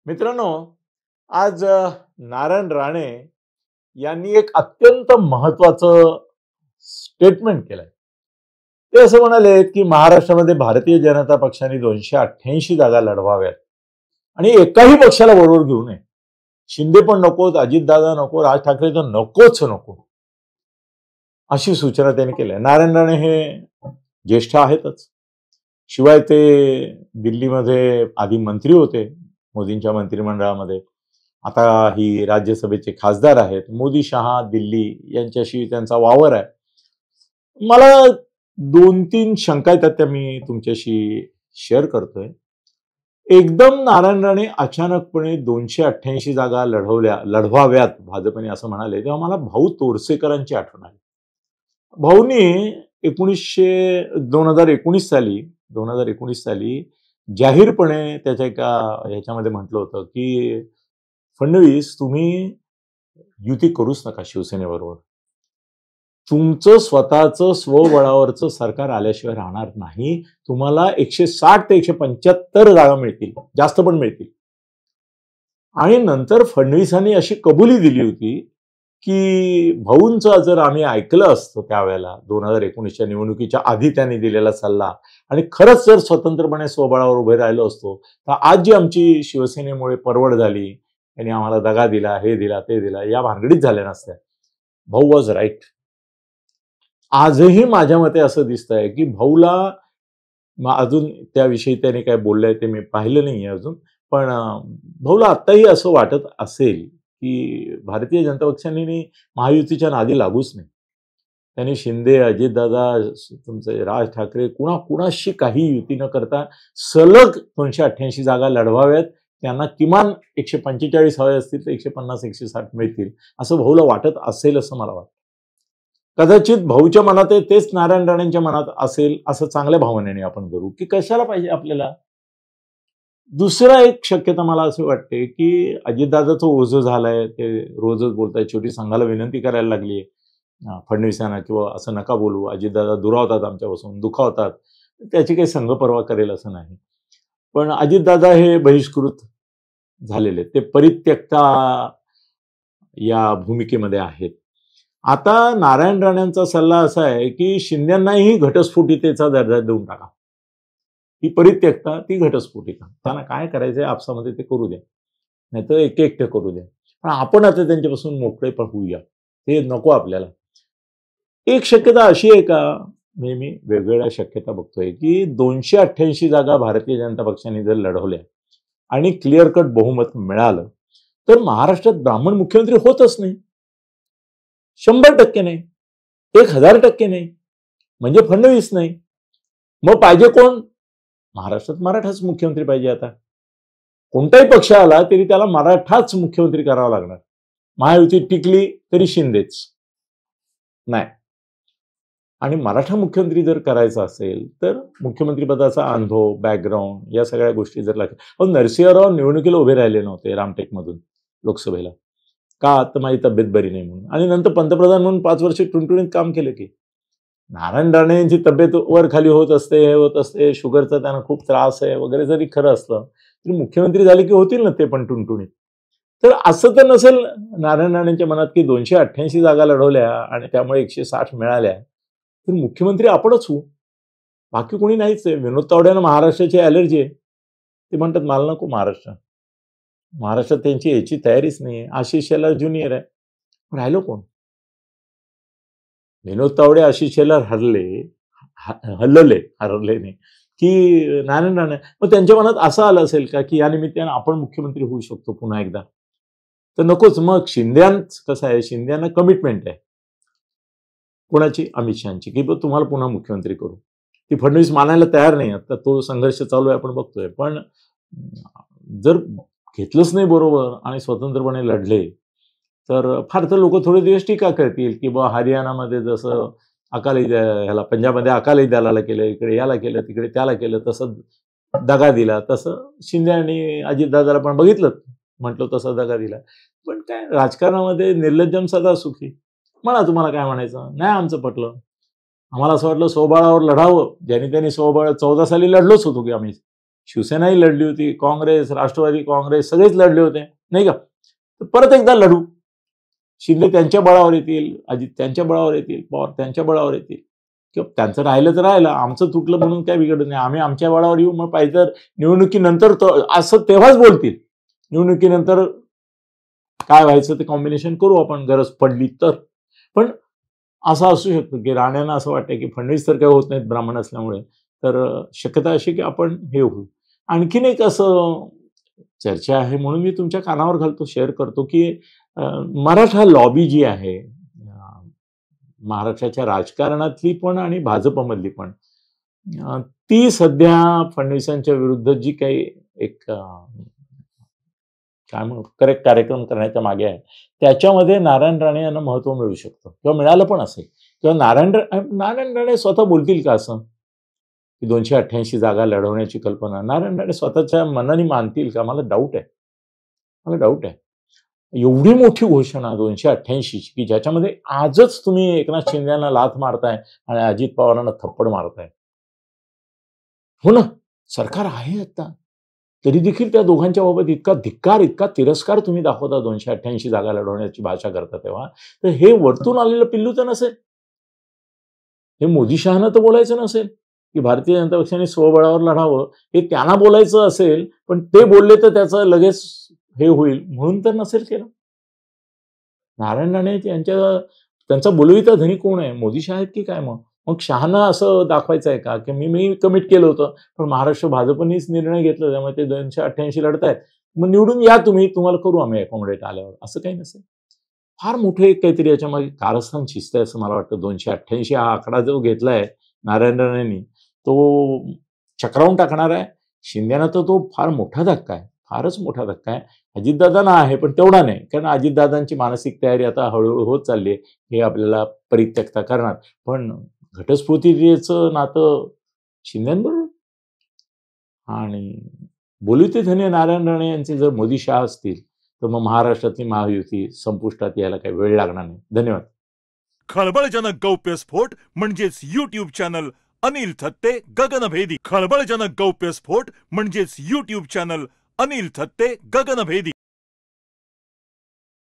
मित्रांनो, आज नारायण राणे यांनी एक अत्यंत महत्वाचं स्टेटमेंट केलंय. ते असं म्हणाले की महाराष्ट्रामध्ये भारतीय जनता पक्षाने 288 जागा लढवाव्यात आणि एकाही पक्षाला बरोबर घेऊ नये. शिंदे पण नकोत, अजितदादा नको, राज ठाकरे तर नकोच नको, अशी सूचना त्यांनी केली. नारायण राणे हे ज्येष्ठ आहेतच, शिवाय ते दिल्लीमध्ये आधी मंत्री होते, मोदींच्या मंत्रिमंडळामध्ये. आता ही राज्यसभेचे खासदार आहेत. मोदी, शहा, दिल्ली यांच्याशी त्यांचा वावर आहे. मला 2-3 शंका येतात, त्या मी तुमच्याशी शेअर करतोय. एकदम नारायण राणे अचानकपणे 288 जागा लढवाव्यात भाजपने असं म्हणाले, तेव्हा मला भाऊ तोरसेकरांची आठवण आली. भाऊनी 2019 साली जाहीरपणे त्याच्या एका ह्याच्यामध्ये म्हटलं होतं की फडणवीस, तुम्ही युती करूच नका शिवसेनेबरोबर. तुमचं स्वतःचं स्वबळावरचं सरकार आल्याशिवाय राहणार नाही. तुम्हाला 160 ते 175 जागा मिळतील, जास्त पण मिळतील. आणि नंतर फडणवीसांनी अशी कबुली दिली होती की भाऊंचं जर आम्ही ऐकलं असतं त्यावेळेला 2019च्या निवडणुकीच्या आधी त्यांनी दिलेला सल्ला आणि खरंच जर स्वतंत्रपणे स्वबळावर उभे राहिलो असतो, तर आज जी आमची शिवसेनेमुळे परवड झाली, त्यांनी आम्हाला दगा दिला, हे दिला, ते दिला, या भानगडीत झाल्या नसत्या. भाऊ वॉज राईट. आजही माझ्या मते असं दिसतंय की भाऊला अजून त्याविषयी त्याने काय बोललंय ते मी पाहिलं नाहीये अजून, पण भाऊला आत्ताही असं वाटत असेल की भारतीय जनता पक्षाने महायुतीच्या नादी लागूच नाही. त्यांनी शिंदे, अजितदादा, तुमचे राज ठाकरे कुणाशी काही युती न करता सलग 288 जागा लढवाव्यात. त्यांना किमान 145 हवे असतील तर 150-160 मिळतील, असं भाऊला वाटत असेल असं मला वाटतं. कदाचित भाऊच्या मनात आहे तेच नारायण राणेंच्या मनात असेल, असं चांगल्या भावनेने आपण करू की कशाला पाहिजे आपल्याला. दुसरा एक शक्यता मला असं वाटते की अजितदादाचं ओझं झालंय, ते रोजच बोलतायत, शेवटी संघाला विनंती करायला लागली फडणवीसांना किंवा असं नका बोलू, अजितदादा दुरावतात, आमच्यापासून दुखावतात. त्याची काही संघ परवा करेल असं नाही. पण अजितदादा हे बहिष्कृत झालेले, ते परित्यक्ता या भूमिकेमध्ये आहेत. आता नारायण राणेंचा सल्ला असा आहे की शिंदेंनाही घटस्फोटितेचा दर्जा देऊन टाका. ही परित्यक्ता, ती घटस्फोटिता, त्यांना काय करायचंय आपसामध्ये ते करू द्या, नाही तर एकटं करू द्या. पण आपण आता त्यांच्यापासून मोकळे पण होऊया, ते नको आपल्याला. एक शक्यता अशी आहे का, मी वेगवेगळ्या शक्यता बघतोय की 288 जागा भारतीय जनता पक्षाने जर लढवल्या आणि क्लिअर कट बहुमत मिळालं तर महाराष्ट्रात ब्राह्मण मुख्यमंत्री होतच नाही. 100% नाही, 1000% नाही, म्हणजे फडणवीस नाही. मग पाहिजे कोण? महाराष्ट्रात मराठाच मुख्यमंत्री पाहिजे. आता कोणताही पक्ष आला तरी त्याला मराठाच मुख्यमंत्री करावा लागणार. महायुती टिकली तरी शिंदेच नाही. आणि मराठा मुख्यमंत्री जर करायचा असेल तर मुख्यमंत्री पदाचा अनुभव, बॅकग्राऊंड, या सगळ्या गोष्टी जर लागतात. नरसिंहराव निवडणुकीला उभे राहिले नव्हते रामटेकमधून लोकसभेला, का? तर माझी तब्येत बरी नाही म्हणून. आणि नंतर पंतप्रधान म्हणून 5 वर्ष टुणटुणीत काम केलं की. नारायण राणे यांची तब्येत वर खाली होत असते, हे होत असते, शुगरचा त्यांना खूप त्रास आहे वगैरे जरी खरं असलं तरी मुख्यमंत्री झाले की होतील ना ते पण टुणटुणीत. तर असं तर नसेल नारायण राणेंच्या मनात की 288 जागा लढवल्या आणि त्यामुळे 160 मिळाल्या तर मुख्यमंत्री आपणच होऊ, बाकी कोणी नाहीच आहे. विनोद तावडेंना महाराष्ट्राची ॲलर्जी आहे, ते म्हणतात मला नको महाराष्ट्रात त्यांची याची तयारीच नाही. आशिष शेलार ज्युनियर आहे, राहिलो कोण? विनोद तावडे आशिष शेलार हरले नाही की नारायण राणे. मग त्यांच्या मनात असं आलं असेल का की या निमित्तानं आपण मुख्यमंत्री होऊ शकतो पुन्हा एकदा, तर नकोच. मग शिंद्यांच कसं आहे, शिंद्यांना कमिटमेंट आहे कोणाची? अमित शहाची, की तुम्हाला पुन्हा मुख्यमंत्री करू. ती फडणवीस मानायला तयार नाही. आता तो संघर्ष चालू आहे, आपण बघतोय. पण जर घेतलंच नाही बरोबर आणि स्वतंत्रपणे लढले तर फार तर लोक थोडे दिवस टीका करतील की बा हरियाणामध्ये जसं ह्याला पंजाबमध्ये अकाली दलाला केलं, इकडे याला केलं, तिकडे त्याला केलं, तसं दगा दिला. तसं शिंदे आणि अजितदादाला पण बघितलं, म्हटलं तसा दगा दिला. पण काय, राजकारणामध्ये निर्लज्जम सदा सुखी. म्हणा तुम्हाला काय म्हणायचं, नाही आमचं पटलं. आम्हाला असं वाटलं स्वबळावर लढावं, ज्यांनी त्यांनी स्वबळ 14 साली लढलोच होतो की आम्ही. शिवसेनाही लढली होती, काँग्रेस, राष्ट्रवादी काँग्रेस सगळेच लढले होते, नाही का? तर परत एकदा लढू. शिंदे त्यांच्या बळावर येतील, अजित त्यांच्या बळावर येतील, पवार त्यांच्या बळावर येतील, किंवा त्यांचं राहिलं तर राहिलं, आमचं तुटलं म्हणून काय बिघडत नाही, आम्ही आमच्या बळावर येऊ, मग पाहिजे तर निवडणुकीनंतर असं तेव्हाच बोलतील. निवडणुकीनंतर काय व्हायचं ते कॉम्बिनेशन करू आपण, गरज पडली तर. पण असं असू शकतं की राण्यांना असं वाटतं की फडणवीस तर काय होत नाहीत ब्राह्मण असल्यामुळे, तर शक्यता अशी की आपण हे होऊ. आणखीन एक असं चर्चा आहे म्हणून मी तुमच्या कानावर घालतो, शेअर करतो, की मराठा लॉबी जी आहे महाराष्ट्राच्या राजकारणातली पण आणि भाजपमधली पण, ती सध्या फडणवीसांच्या विरुद्ध जी काही एक काय म्हणू करेक्ट कार्यक्रम करण्याच्या मागे आहे, त्याच्यामध्ये नारायण राणे यांना महत्व मिळू शकतं किंवा मिळालं पण असेल. किंवा नारायण राणे स्वतः बोलतील का असं की 288 जागा लढवण्याची कल्पना नारायण राणे स्वतःच्या मनाने मानतील का? मला डाऊट आहे. एवढी मोठी घोषणा 288 की ज्याच्यामध्ये आजच तुम्ही एकनाथ शिंदेना लाथ मारताय आणि अजित पवारांना थप्पड मारताय. हो ना, सरकार आहे आता, तरी देखील त्या दोघांच्या बाबत इतका धिक्कार, इतका तिरस्कार तुम्ही दाखवता 288 जागा लढवण्याची भाषा करता तेव्हा, तर हे वरतून आलेलं पिल्लू तर नसेल, हे मोदी शहानं तर बोलायचं नसेल की भारतीय जनता पक्षाने स्वबळावर लढावं, हे त्यांना बोलायचं असेल, पण ते बोलले तर त्याचं लगेच हे होईल म्हणून तर नसेल केलं. नारायण राणे त्यांचा बोलविता धनी कोण आहे? मोदी शहा आहेत की काय? मग शहानं असं दाखवायचं आहे का की मी कमिट केलं होतं, पण महाराष्ट्र भाजपनेच निर्णय घेतला, त्यामुळे ते 288 लढतायत, मग निवडून या तुम्हाला करू आम्ही अकोमोडेट आल्यावर, असं काही नसेल. फार मोठं एक काहीतरी याच्यामागे कारस्थान शिजतंय असं मला वाटतं. 288 हा आकडा जो घेतलाय नारायण राणेंनी, तो चक्रावून टाकणार आहे. शिंदेना तर तो फार मोठा धक्का आहे, फारच मोठा धक्का आहे. अजितदादांना आहे, पण तेवढा नाही, कारण अजितदादांची मानसिक तयारी आता हळूहळू होत चालली आहे, हे आपल्याला परित्यक्ता करणार. पण घटस्फोटीचं नातं शिंदेबरोबर आणि बोलते धने नारायण राणे यांचे जर मोदी शहा असतील, तर मग महाराष्ट्रातली महायुती संपुष्टात यायला काही वेळ लागणार नाही. धन्यवाद. खळबळजनक गौप्यस्फोट म्हणजेच YouTube चॅनल अनिल थत्ते गगनभेदी. खळबळजनक गौप्यस्फोट म्हणजेच YouTube चॅनल अनिल थत्ते गगनभेदी.